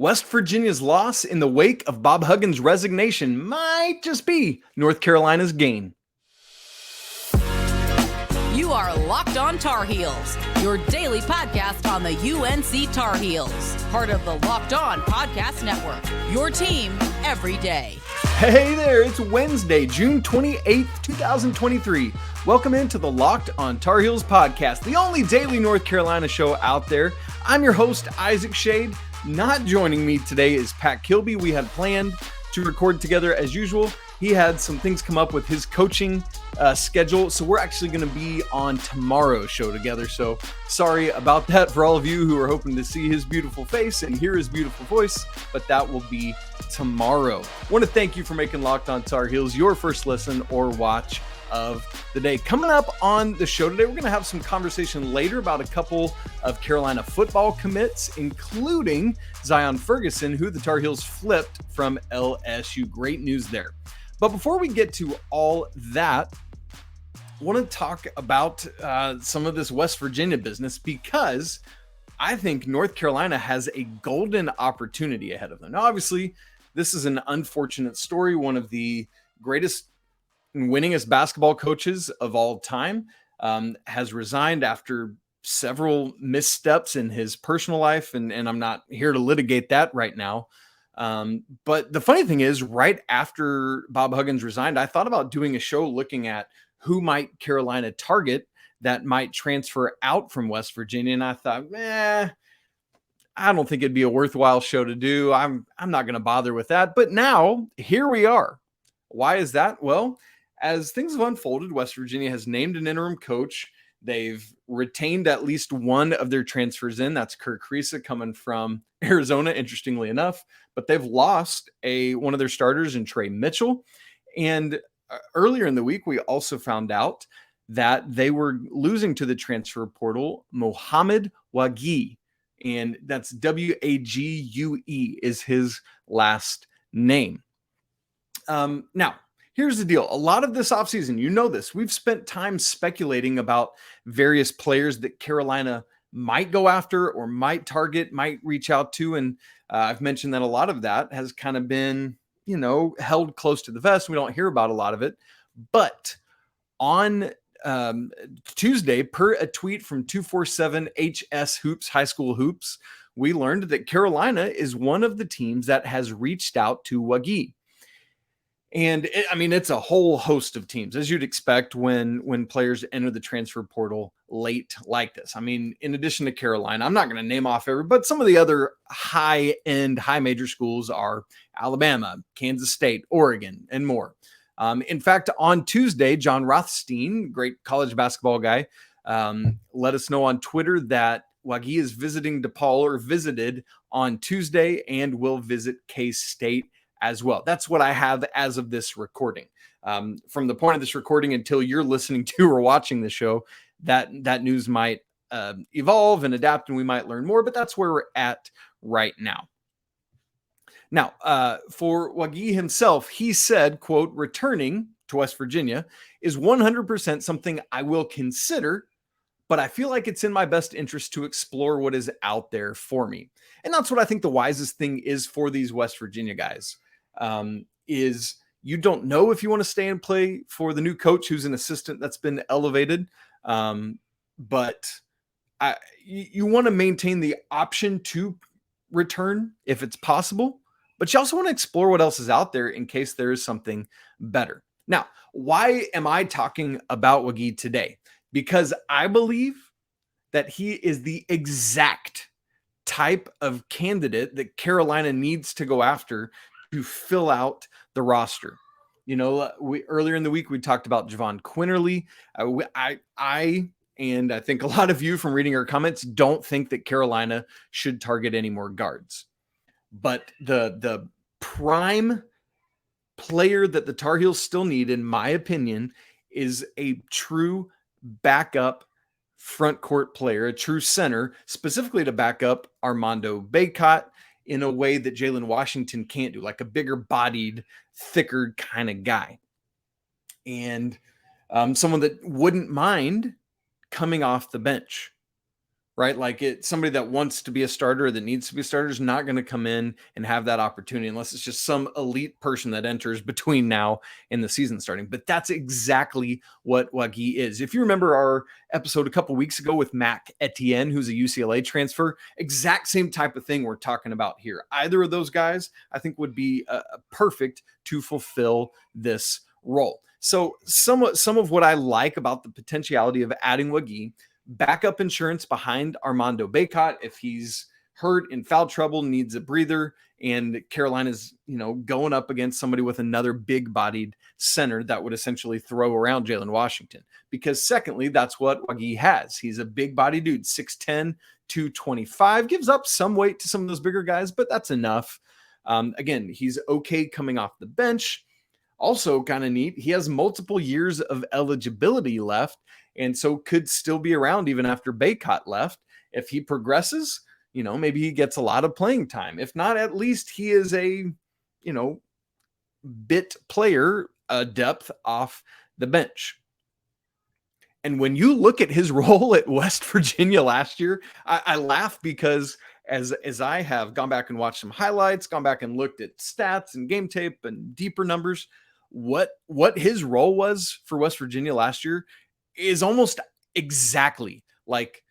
West Virginia's loss in the wake of Bob Huggins' resignation might just be North Carolina's gain. You are Locked On Tar Heels, your daily podcast on the UNC Tar Heels, part of the Locked On Podcast Network, your team every day. Hey there, it's Wednesday, June 28th, 2023. Welcome into the Locked On Tar Heels podcast, the only daily North Carolina show out there. I'm your host, Isaac Schade. Not joining me today is Pat Kilby. We had planned to record together as usual. He had some things come up with his coaching schedule, so we're actually going to be on tomorrow's show together. So sorry about that for all of you who are hoping to see his beautiful face and hear his beautiful voice, but that will be tomorrow. I want to thank you for making Locked On Tar Heels your first listen or watch of the day. Coming up on the show today, we're going to have some conversation later about a couple of Carolina football commits, including Zion Ferguson, who the Tar Heels flipped from LSU. Great news there. But before we get to all that, I want to talk about some of this West Virginia business, because I think North Carolina has a golden opportunity ahead of them. Now, obviously, this is an unfortunate story. One of the greatest and winningest basketball coaches of all time has resigned after several missteps in his personal life, and I'm not here to litigate that right now. But the funny thing is, right after Bob Huggins resigned, I thought about doing a show looking at who might Carolina target that might transfer out from West Virginia. And I thought, I don't think it'd be a worthwhile show to do. I'm not going to bother with that. But now here we are. Why is that? Well, as things have unfolded, West Virginia has named an interim coach. They've retained at least one of their transfers in. That's Kirk Kriisa coming from Arizona, interestingly enough. But they've lost one of their starters in Trey Mitchell. And earlier in the week, we also found out that they were losing to the transfer portal Mohamed Wague. And that's Wague is his last name. Now, here's the deal. A lot of this offseason, you know this, we've spent time speculating about various players that Carolina might go after or might target, might reach out to. And I've mentioned that a lot of that has kind of been, held close to the vest. We don't hear about a lot of it. But on Tuesday, per a tweet from 247 HS Hoops, High School Hoops, we learned that Carolina is one of the teams that has reached out to Wague. And it's a whole host of teams, as you'd expect when players enter the transfer portal late like this. In addition to Carolina, I'm not going to name off but some of the other high-end, high major schools are Alabama, Kansas State, Oregon, and more. In fact, on Tuesday, John Rothstein, great college basketball guy, let us know on Twitter that Wague is visiting DePaul, or visited on Tuesday, and will visit K-State as well. That's what I have as of this recording. From the point of this recording until you're listening to or watching the show, that news might evolve and adapt, and we might learn more, but that's where we're at right now. Now, for Wague himself, he said, quote, returning to West Virginia is 100% something I will consider, but I feel like it's in my best interest to explore what is out there for me. And that's what I think the wisest thing is for these West Virginia guys. Is you don't know if you want to stay and play for the new coach who's an assistant that's been elevated. But you want to maintain the option to return if it's possible, but you also want to explore what else is out there in case there is something better. Now, why am I talking about Wague today? Because I believe that he is the exact type of candidate that Carolina needs to go after to fill out the roster. Earlier in the week, we talked about Javon Quinterly. And I think a lot of you from reading our comments don't think that Carolina should target any more guards. But the prime player that the Tar Heels still need, in my opinion, is a true backup front court player, a true center, specifically to back up Armando Bacot in a way that Jalen Washington can't do, like a bigger bodied, thicker kind of guy. And someone that wouldn't mind coming off the bench. right? Like somebody that wants to be a starter or that needs to be a starter is not going to come in and have that opportunity unless it's just some elite person that enters between now and the season starting. But that's exactly what Wague is. If you remember our episode a couple weeks ago with Mac Etienne, who's a UCLA transfer, exact same type of thing we're talking about here. Either of those guys, I think, would be perfect to fulfill this role. So some of what I like about the potentiality of adding Wague: backup insurance behind Armando Bacot if he's hurt, in foul trouble, needs a breather, and Carolina's, going up against somebody with another big-bodied center that would essentially throw around Jalen Washington. Because secondly, that's what Wague has. He's a big-bodied dude, 6'10", 225, gives up some weight to some of those bigger guys, but that's enough. Again, he's okay coming off the bench. Also kind of neat, he has multiple years of eligibility left, and so could still be around even after Bacot left. If he progresses, maybe he gets a lot of playing time. If not, at least he is a, bit player, depth off the bench. And when you look at his role at West Virginia last year, I laugh because as I have gone back and watched some highlights, gone back and looked at stats and game tape and deeper numbers, what his role was for West Virginia last year is almost exactly, like,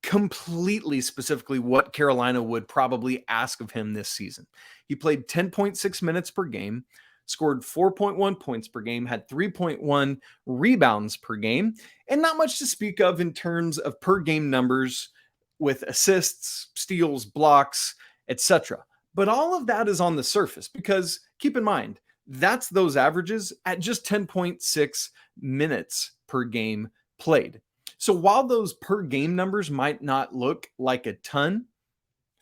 completely specifically what Carolina would probably ask of him this season. He played 10.6 minutes per game, scored 4.1 points per game, had 3.1 rebounds per game, and not much to speak of in terms of per game numbers with assists, steals, blocks, etc. But all of that is on the surface because, keep in mind, that's those averages at just 10.6 minutes per game played. So while those per game numbers might not look like a ton,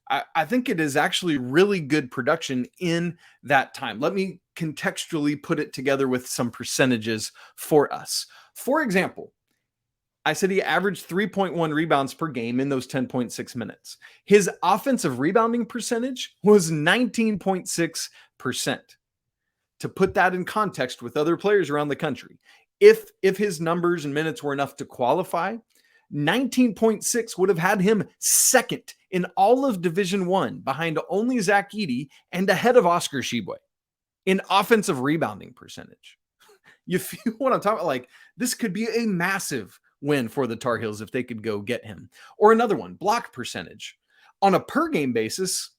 I think it is actually really good production in that time. Let me contextually put it together with some percentages for us. For example, I said he averaged 3.1 rebounds per game in those 10.6 minutes. His offensive rebounding percentage was 19.6%. To put that in context with other players around the country, if his numbers and minutes were enough to qualify, 19.6 would have had him second in all of Division I, behind only Zach Edey and ahead of Oscar Tshiebwe in offensive rebounding percentage. You feel what I'm talking about? Like, this could be a massive win for the Tar Heels if they could go get him. Or another one, block percentage. On a per game basis,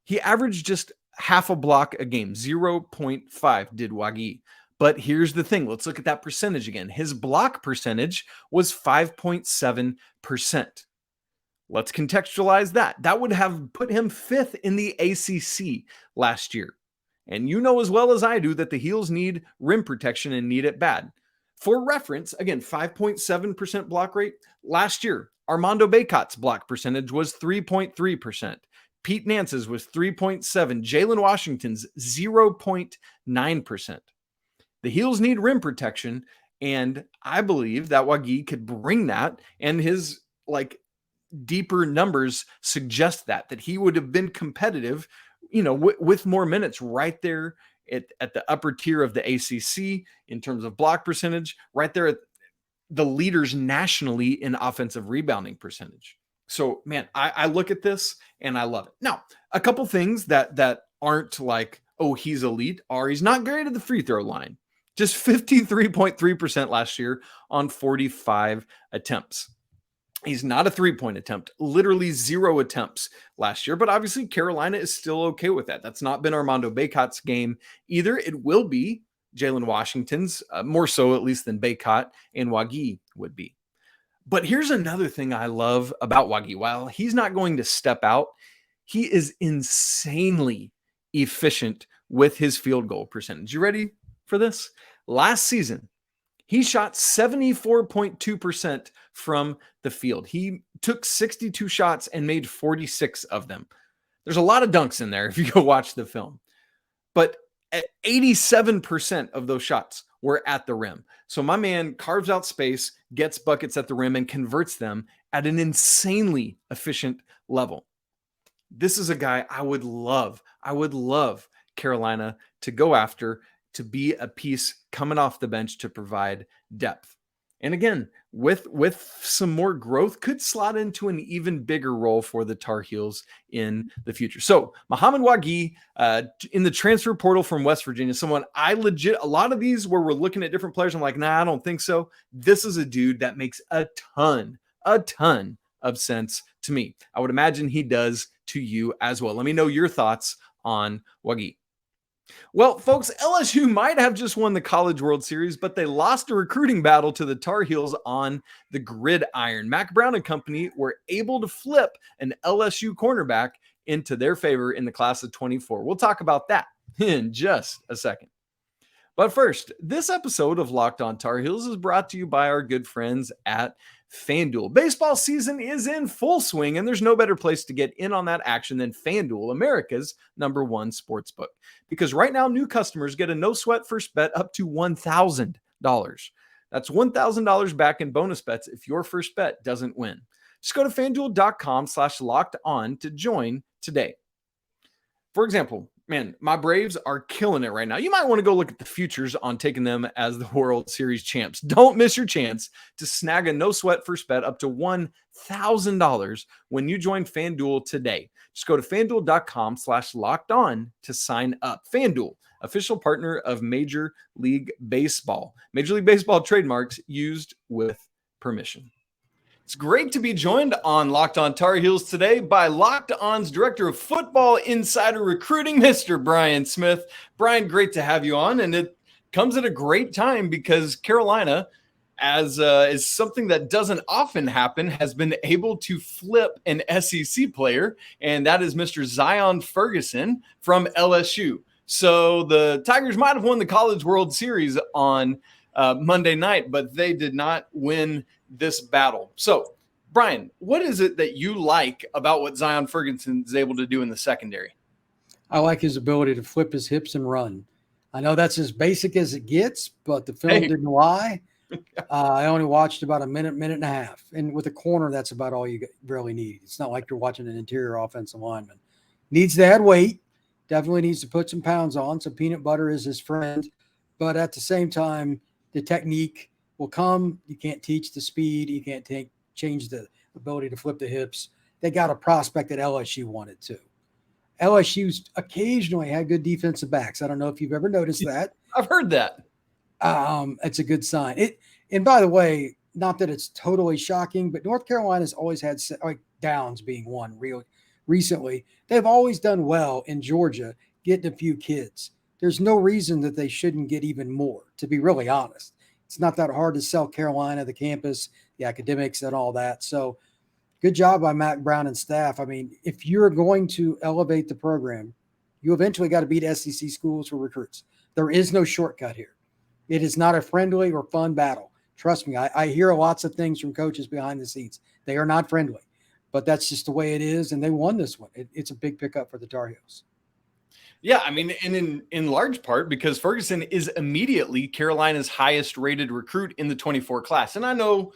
he averaged just half a block a game, 0.5 did Wague. But here's the thing. Let's look at that percentage again. His block percentage was 5.7%. Let's contextualize that. That would have put him 5th in the ACC last year. And you know as well as I do that the Heels need rim protection and need it bad. For reference, again, 5.7% block rate. Last year, Armando Bacot's block percentage was 3.3%. Pete Nance's was 3.7%. Jalen Washington's 0.9%. The Heels need rim protection, and I believe that Wague could bring that, and his deeper numbers suggest that he would have been competitive, with more minutes right there at the upper tier of the ACC in terms of block percentage, right there at the leaders nationally in offensive rebounding percentage. So, man, I look at this and I love it. Now, a couple things that aren't like, oh, he's elite, are he's not great at the free throw line. Just 53.3% last year on 45 attempts. He's not a three-point attempt, literally 0 attempts last year, but obviously Carolina is still okay with that. That's not been Armando Bacot's game either. It will be Jalen Washington's, more so at least than Bacot and Wague would be. But here's another thing I love about Wague. While he's not going to step out, he is insanely efficient with his field goal percentage. You ready for this? Last season, he shot 74.2% from the field. He took 62 shots and made 46 of them. There's a lot of dunks in there if you go watch the film. But at 87% of those shots were at the rim. So my man carves out space, gets buckets at the rim, and converts them at an insanely efficient level. This is a guy I would love Carolina to go after, to be a piece coming off the bench to provide depth. And again, with some more growth, could slot into an even bigger role for the Tar Heels in the future. So Mohamed Wague in the transfer portal from West Virginia, someone a lot of these where we're looking at different players, I'm like, nah, I don't think so. This is a dude that makes a ton of sense to me. I would imagine he does to you as well. Let me know your thoughts on Wague. Well, folks, LSU might have just won the College World Series, but they lost a recruiting battle to the Tar Heels on the gridiron. Mack Brown and company were able to flip an LSU cornerback into their favor in the class of 24. We'll talk about that in just a second. But first, this episode of Locked On Tar Heels is brought to you by our good friends at FanDuel. Baseball season is in full swing, and there's no better place to get in on that action than FanDuel, America's #1 sportsbook. Because right now, new customers get a no-sweat first bet up to $1,000. That's $1,000 back in bonus bets if your first bet doesn't win. Just go to FanDuel.com/lockedon to join today. For example, man, my Braves are killing it right now. You might want to go look at the futures on taking them as the World Series champs. Don't miss your chance to snag a no-sweat first bet up to $1,000 when you join FanDuel today. Just go to FanDuel.com/lockedon to sign up. FanDuel, official partner of Major League Baseball. Major League Baseball trademarks used with permission. It's great to be joined on Locked On Tar Heels today by Locked On's Director of Football Insider Recruiting, Mr. Brian Smith. Brian, great to have you on, and it comes at a great time because Carolina, as is something that doesn't often happen, has been able to flip an SEC player, and that is Mr. Zion Ferguson from LSU. So the Tigers might have won the College World Series on Monday night, but they did not win this battle. So, Brian, what is it that you like about what Zion Ferguson is able to do in the secondary? I like his ability to flip his hips and run. I know that's as basic as it gets, but the film didn't lie. I only watched about a minute and a half. And with a corner, that's about all you really need. It's not like you're watching an interior offensive lineman. Needs to add weight. Definitely needs to put some pounds on. So peanut butter is his friend. But at the same time, the technique will come. You can't teach the speed. You can't change the ability to flip the hips. They got a prospect that LSU wanted to. LSU's occasionally had good defensive backs. I don't know if you've ever noticed that. I've heard that. It's a good sign. And by the way, not that it's totally shocking, but North Carolina's always had like Downs being one real recently. They've always done well in Georgia, getting a few kids. There's no reason that they shouldn't get even more, to be really honest. It's not that hard to sell Carolina, the campus, the academics, and all that. So good job by Mack Brown and staff. I mean, if you're going to elevate the program, you eventually got to beat SEC schools for recruits. There is no shortcut here. It is not a friendly or fun battle. Trust me, I hear lots of things from coaches behind the scenes. They are not friendly, but that's just the way it is, and they won this one. It's a big pickup for the Tar Heels. Yeah, I mean, and in large part because Ferguson is immediately Carolina's highest rated recruit in the 24 class. And I know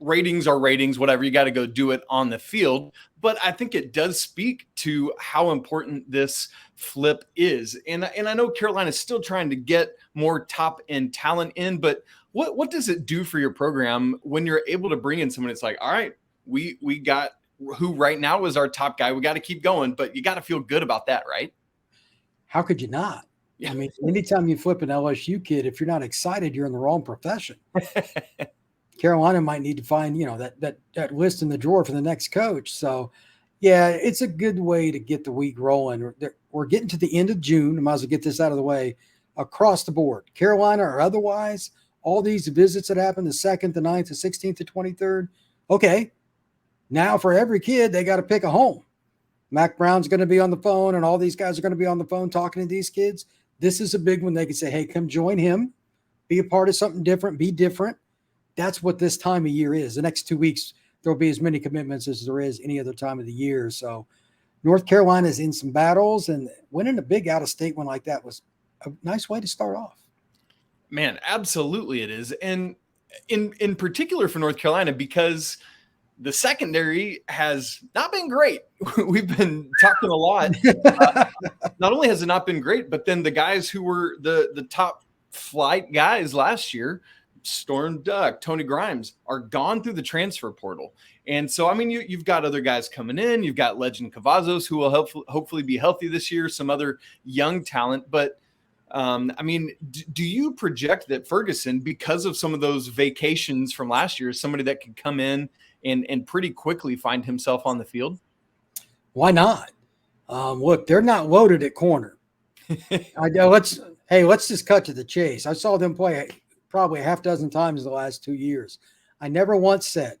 ratings are ratings, whatever, you got to go do it on the field. But I think it does speak to how important this flip is. And I know Carolina's still trying to get more top end talent in, but what does it do for your program when you're able to bring in someone that's like, all right, we got who right now is our top guy. We got to keep going, but you got to feel good about that, right? How could you not? Yeah. I mean, anytime you flip an LSU kid, if you're not excited, you're in the wrong profession. Carolina might need to find, that list in the drawer for the next coach. So, yeah, it's a good way to get the week rolling. We're getting to the end of June. I might as well get this out of the way across the board. Carolina or otherwise, all these visits that happen the 2nd, the 9th, the 16th, the 23rd. Okay, now for every kid, they got to pick a home. Mack Brown's going to be on the phone, and all these guys are going to be on the phone talking to these kids. This is a big one. They can say, hey, come join him. Be a part of something different. Be different. That's what this time of year is. The next 2 weeks, there'll be as many commitments as there is any other time of the year. So North Carolina is in some battles, and winning a big out-of-state one like that was a nice way to start off. Man, absolutely it is. And in particular for North Carolina, because – the secondary has not been great. We've been talking a lot. Not only has it not been great, but then the guys who were the top flight guys last year Storm Duck, Tony Grimes are gone through the transfer portal. And so, I mean, you've got other guys coming in. You've got Legend Cavazos, who will hopefully be healthy this year, some other young talent. But, I mean, do you project that Ferguson, because of some of those vacations from last year, is somebody that could come in and pretty quickly find himself on the field? Why not? Look, they're not loaded at corner. Let's just cut to the chase. I saw them play probably a half dozen times the last 2 years. I never once said,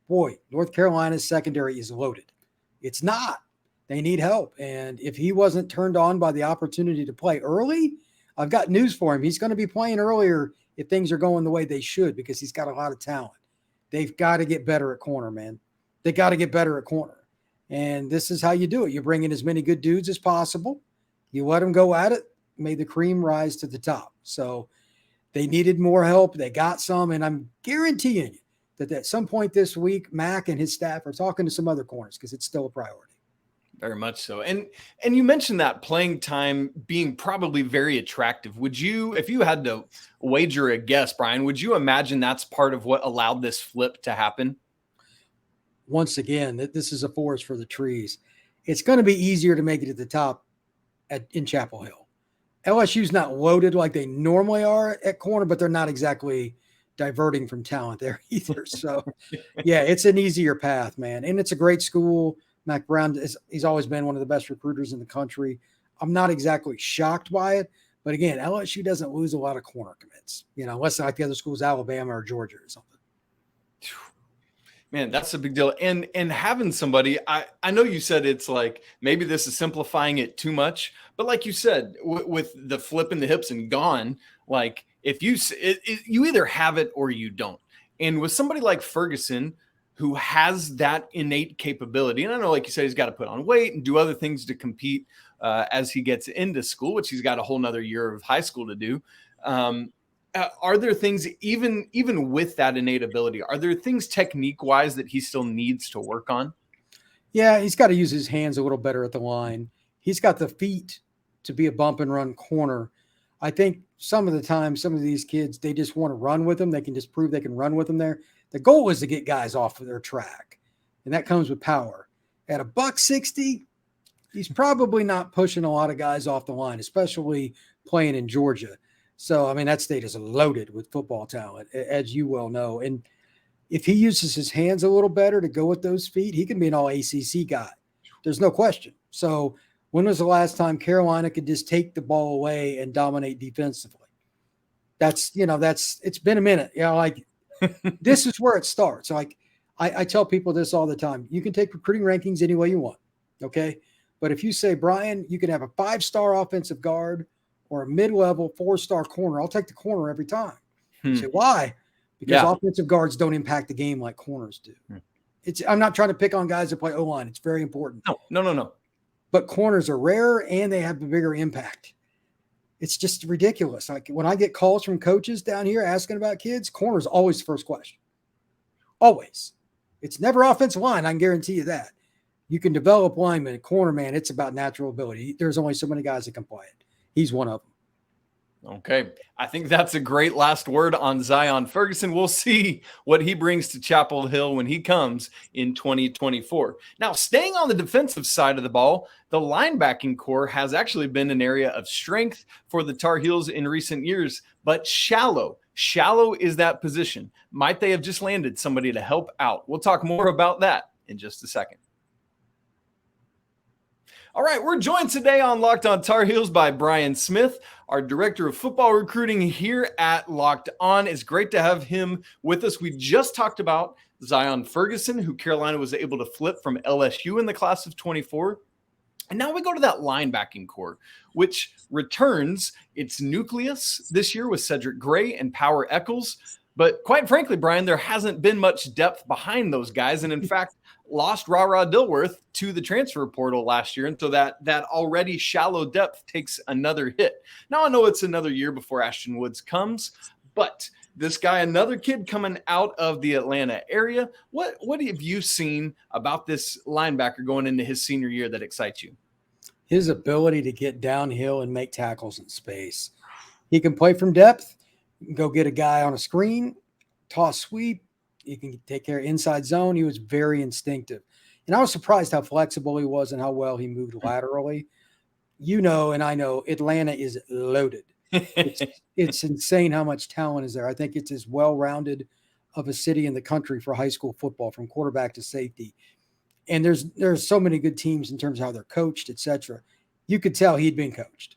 boy, North Carolina's secondary is loaded. It's not. They need help. And if he wasn't turned on by the opportunity to play early, I've got news for him. He's going to be playing earlier if things are going the way they should, because he's got a lot of talent. They've got to get better at corner, man. They got to get better at corner. And this is how you do it. You bring in as many good dudes as possible. You let them go at it. May the cream rise to the top. So they needed more help. They got some. And I'm guaranteeing you that at some point this week, Mac and his staff are talking to some other corners, because it's still a priority. Very much so. And you mentioned that playing time being probably very attractive. Would you, if you had to wager a guess, Brian, would you imagine that's part of what allowed this flip to happen? Once again, this is a forest for the trees. It's going to be easier to make it at the top in Chapel Hill. LSU's not loaded like they normally are at corner, but they're not exactly diverting from talent there either. So, yeah, it's an easier path, man. And it's a great school. Mac Brown, he's always been one of the best recruiters in the country. I'm not exactly shocked by it. But, again, LSU doesn't lose a lot of corner commits, unless like the other schools, Alabama or Georgia or something. Man, that's a big deal. And having somebody, I know you said it's like maybe this is simplifying it too much, but like you said, with the flip in the hips and gone, like if you either have it or you don't. And with somebody like Ferguson, who has that innate capability, and I know, like you said, he's got to put on weight and do other things to compete as he gets into school, which he's got a whole nother year of high school to do. Are there things, even with that innate ability, are there things technique-wise that he still needs to work on? Yeah, he's got to use his hands a little better at the line. He's got the feet to be a bump and run corner. I think some of the time, some of these kids, they just want to run with them. They can just prove they can run with them there. The goal is to get guys off of their track, and that comes with power. At $160, he's probably not pushing a lot of guys off the line, especially playing in Georgia. So, I mean, that state is loaded with football talent, as you well know. And if he uses his hands a little better to go with those feet, he can be an all-ACC guy. There's no question. So, when was the last time Carolina could just take the ball away and dominate defensively? It's been a minute. This is where it starts. Like, I tell people this all the time. You can take recruiting rankings any way you want, okay? But if you say, Brian, you can have a 5-star offensive guard or a mid-level 4-star corner, I'll take the corner every time. Say, why? Because offensive guards don't impact the game like corners do. I'm not trying to pick on guys that play O-line. It's very important. No. But corners are rarer and they have a bigger impact. It's just ridiculous. Like when I get calls from coaches down here asking about kids, corner's always the first question. Always. It's never offensive line. I can guarantee you that. You can develop linemen. Corner, man, it's about natural ability. There's only so many guys that can play it. He's one of them. Okay. I think that's a great last word on Zion Ferguson. We'll see what he brings to Chapel Hill when he comes in 2024. Now, staying on the defensive side of the ball, the linebacking core has actually been an area of strength for the Tar Heels in recent years, but shallow is that position. Might they have just landed somebody to help out? We'll talk more about that in just a second. All right, we're joined today on Locked On Tar Heels by Brian Smith, our director of football recruiting here at Locked On. It's great to have him with us. We just talked about Zion Ferguson, who Carolina was able to flip from LSU in the class of 24. And now we go to that linebacking core, which returns its nucleus this year with Cedric Gray and Power Eccles. But quite frankly, Brian, there hasn't been much depth behind those guys. And in fact, lost Ra Dilworth to the transfer portal last year. And so that already shallow depth takes another hit. Now I know it's another year before Ashton Woods comes, but this guy, another kid coming out of the Atlanta area, what have you seen about this linebacker going into his senior year that excites you? His ability to get downhill and make tackles in space. He can play from depth. You can go get a guy on a screen, toss sweep. You can take care of inside zone. He was very instinctive. And I was surprised how flexible he was and how well he moved laterally. You know, and I know Atlanta is loaded. It's insane how much talent is there. I think it's as well-rounded of a city in the country for high school football, from quarterback to safety. And there's so many good teams in terms of how they're coached, et cetera. You could tell he'd been coached.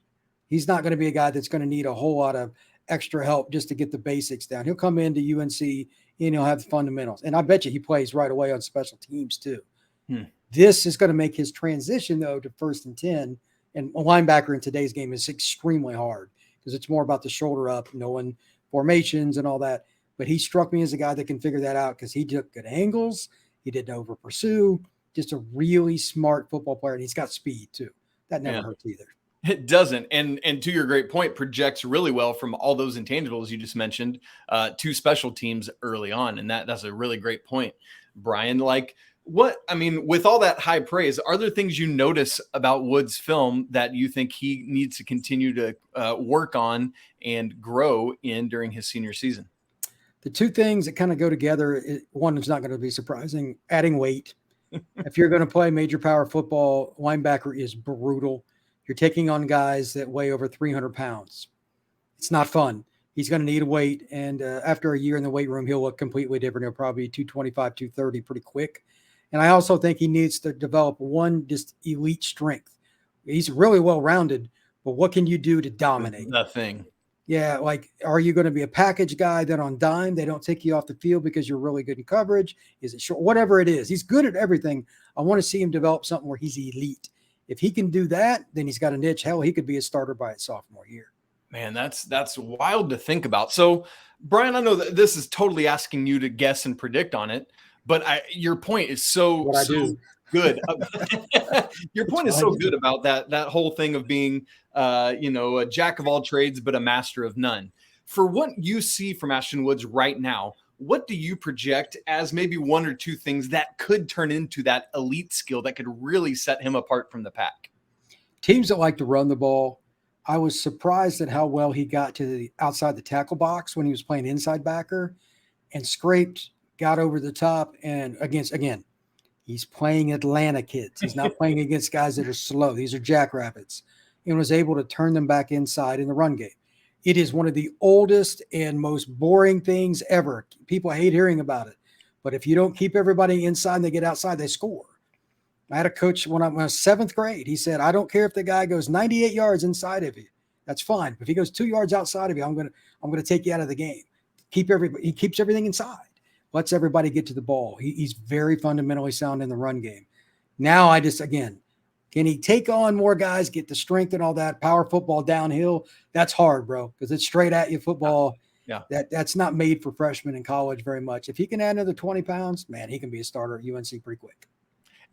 He's not going to be a guy that's going to need a whole lot of extra help just to get the basics down. He'll come into UNC and he'll have the fundamentals. And I bet you he plays right away on special teams too. This is going to make his transition, though, to 1st and 10. And a linebacker in today's game is extremely hard because it's more about the shoulder up, knowing formations and all that. But he struck me as a guy that can figure that out because he took good angles. He didn't over pursue. Just a really smart football player. And he's got speed too. That never hurts either. It doesn't. And to your great point, projects really well from all those intangibles you just mentioned to special teams early on. And that's a really great point, Brian. Like, with all that high praise, are there things you notice about Woods' film that you think he needs to continue to work on and grow in during his senior season? The two things that kind of go together, one is not going to be surprising, adding weight. If you're going to play major power football, linebacker is brutal. You're taking on guys that weigh over 300 pounds. It's not fun. He's going to need a weight. And after a year in the weight room, he'll look completely different. He'll probably be 225, 230 pretty quick. And I also think he needs to develop one just elite strength. He's really well-rounded, but what can you do to dominate? Nothing. Yeah, like, are you going to be a package guy that on dime they don't take you off the field because you're really good in coverage? Is it short? Whatever it is. He's good at everything. I want to see him develop something where he's elite. If he can do that, then he's got a niche. Hell, he could be a starter by his sophomore year. Man, that's wild to think about. So, Brian, I know that this is totally asking you to guess and predict on it, but your point is so good. Your point is so good about that whole thing of being, a jack of all trades, but a master of none. For what you see from Ashton Woods right now, what do you project as maybe one or two things that could turn into that elite skill that could really set him apart from the pack? Teams that like to run the ball. I was surprised at how well he got to the outside the tackle box when he was playing inside backer and scraped, got over the top, and again, he's playing Atlanta kids. He's not playing against guys that are slow. These are jackrabbits, and was able to turn them back inside in the run game. It is one of the oldest and most boring things ever. People hate hearing about it. But if you don't keep everybody inside and they get outside, they score. I had a coach when I was 7th grade. He said, I don't care if the guy goes 98 yards inside of you. That's fine. If he goes 2 yards outside of you, I'm gonna take you out of the game. He keeps everything inside. Lets everybody get to the ball. He's very fundamentally sound in the run game. Now can he take on more guys, get the strength and all that? Power football downhill, that's hard, bro, because it's straight at you football. Yeah. That's not made for freshmen in college very much. If he can add another 20 pounds, man, he can be a starter at UNC pretty quick.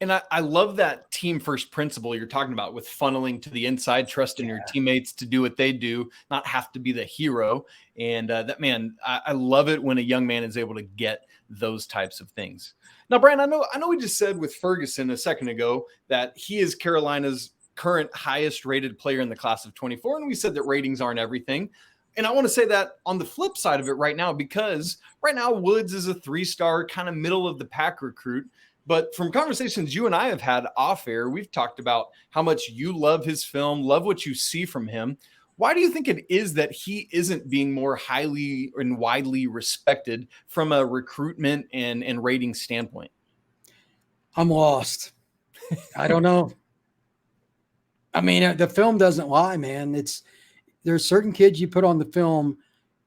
And I love that team first principle you're talking about with funneling to the inside, trusting your teammates to do what they do, not have to be the hero. And I love it when a young man is able to get those types of things. Now, Brian, I know we just said with Ferguson a second ago that he is Carolina's current highest rated player in the class of 24. And we said that ratings aren't everything. And I want to say that on the flip side of it right now, because right now Woods is a 3-star kind of middle of the pack recruit. But from conversations you and I have had off air, we've talked about how much you love his film, love what you see from him. Why do you think it is that he isn't being more highly and widely respected from a recruitment and rating standpoint? I'm lost. I don't know. I mean, the film doesn't lie, man. There's certain kids you put on the film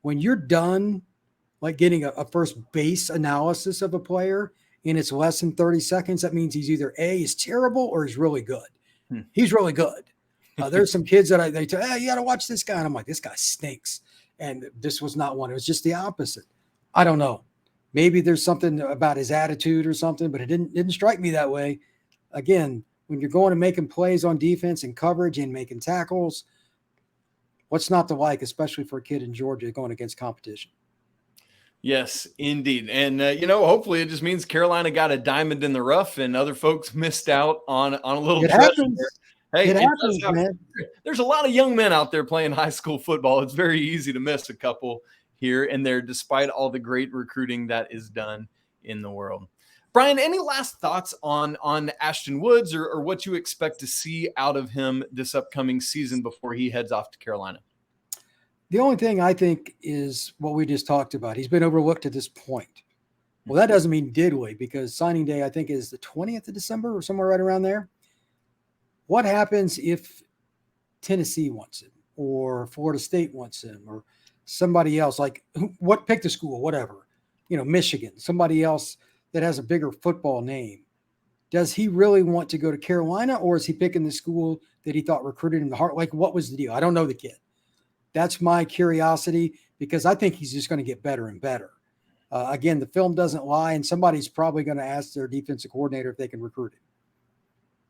when you're done, like getting a first base analysis of a player, and it's less than 30 seconds. That means he's either A, is terrible, or he's really good. He's really good. There's some kids that they tell, hey, you got to watch this guy. And I'm like, this guy stinks. And this was not one. It was just the opposite. I don't know. Maybe there's something about his attitude or something, but it didn't strike me that way. Again, when you're going and making plays on defense and coverage and making tackles, what's not to like, especially for a kid in Georgia going against competition? Yes, indeed. And, hopefully it just means Carolina got a diamond in the rough and other folks missed out on a little treasure. Hey, it happens, man. There's a lot of young men out there playing high school football. It's very easy to miss a couple here and there, despite all the great recruiting that is done in the world. Brian, any last thoughts on Ashton Woods or what you expect to see out of him this upcoming season before he heads off to Carolina? The only thing I think is what we just talked about. He's been overlooked at this point. Well, that doesn't mean diddly, because signing day, I think, is the 20th of December or somewhere right around there. What happens if Tennessee wants him or Florida State wants him or somebody else, like pick the school, whatever, Michigan, somebody else that has a bigger football name? Does he really want to go to Carolina, or is he picking the school that he thought recruited him the heart? Like, what was the deal? I don't know the kid. That's my curiosity, because I think he's just going to get better and better. Again, the film doesn't lie, and somebody's probably going to ask their defensive coordinator if they can recruit him.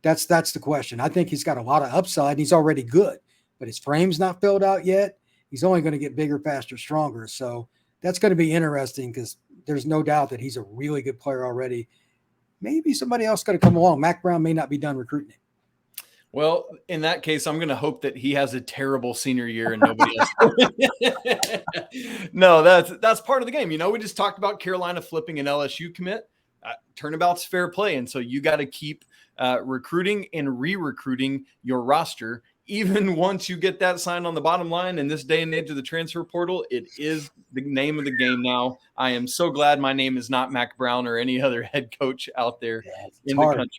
That's the question. I think he's got a lot of upside, and he's already good, but his frame's not filled out yet. He's only going to get bigger, faster, stronger. So that's going to be interesting, because there's no doubt that he's a really good player already. Maybe somebody else got to come along. Mac Brown may not be done recruiting him. Well, in that case, I'm going to hope that he has a terrible senior year and nobody else. No, that's part of the game. We just talked about Carolina flipping an LSU commit. Turnabout's fair play. And so you got to keep recruiting and re-recruiting your roster. Even once you get that sign on the bottom line in this day and age of the transfer portal, it is the name of the game now. I am so glad my name is not Mac Brown or any other head coach out there in the country.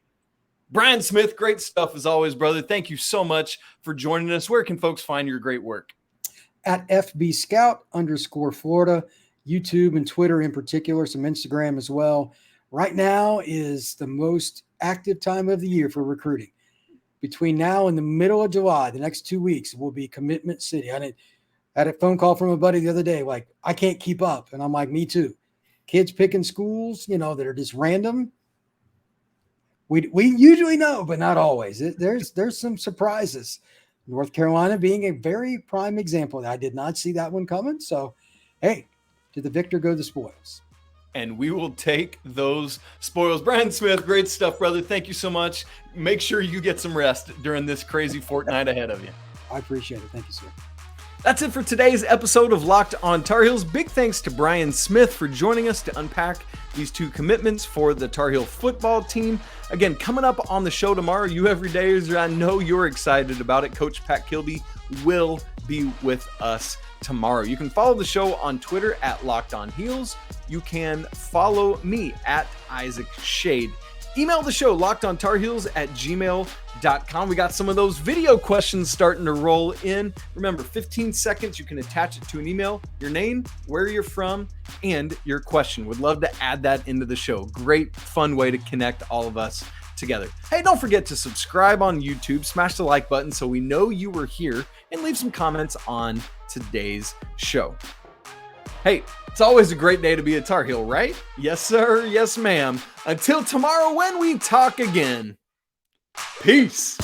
Brian Smith, great stuff as always, brother. Thank you so much for joining us. Where can folks find your great work? At FB Scout_Florida, YouTube and Twitter in particular, some Instagram as well. Right now is the most active time of the year for recruiting. Between now and the middle of July, the next 2 weeks will be commitment city. I had a phone call from a buddy the other day, like, I can't keep up. And I'm like, me too. Kids picking schools, that are just random. We usually know, but not always. There's some surprises. North Carolina being a very prime example. I did not see that one coming. So, hey, to the victor go the spoils. And we will take those spoils. Brian Smith, great stuff, brother. Thank you so much. Make sure you get some rest during this crazy fortnight ahead of you. I appreciate it. Thank you, sir. That's it for today's episode of Locked on Tar Heels. Big thanks to Brian Smith for joining us to unpack these two commitments for the Tar Heel football team. Again, coming up on the show tomorrow, you everydayers, I know you're excited about it. Coach Pat Kilby will be with us tomorrow. You can follow the show on Twitter at Locked on Heels. You can follow me at Isaac Schade. Email the show, lockedontarheels@gmail.com. We got some of those video questions starting to roll in. Remember, 15 seconds, you can attach it to an email, your name, where you're from, and your question. Would love to add that into the show. Great, fun way to connect all of us together. Hey, don't forget to subscribe on YouTube, smash the like button so we know you were here, and leave some comments on today's show. Hey, it's always a great day to be a Tar Heel, right? Yes, sir. Yes, ma'am. Until tomorrow when we talk again. Peace.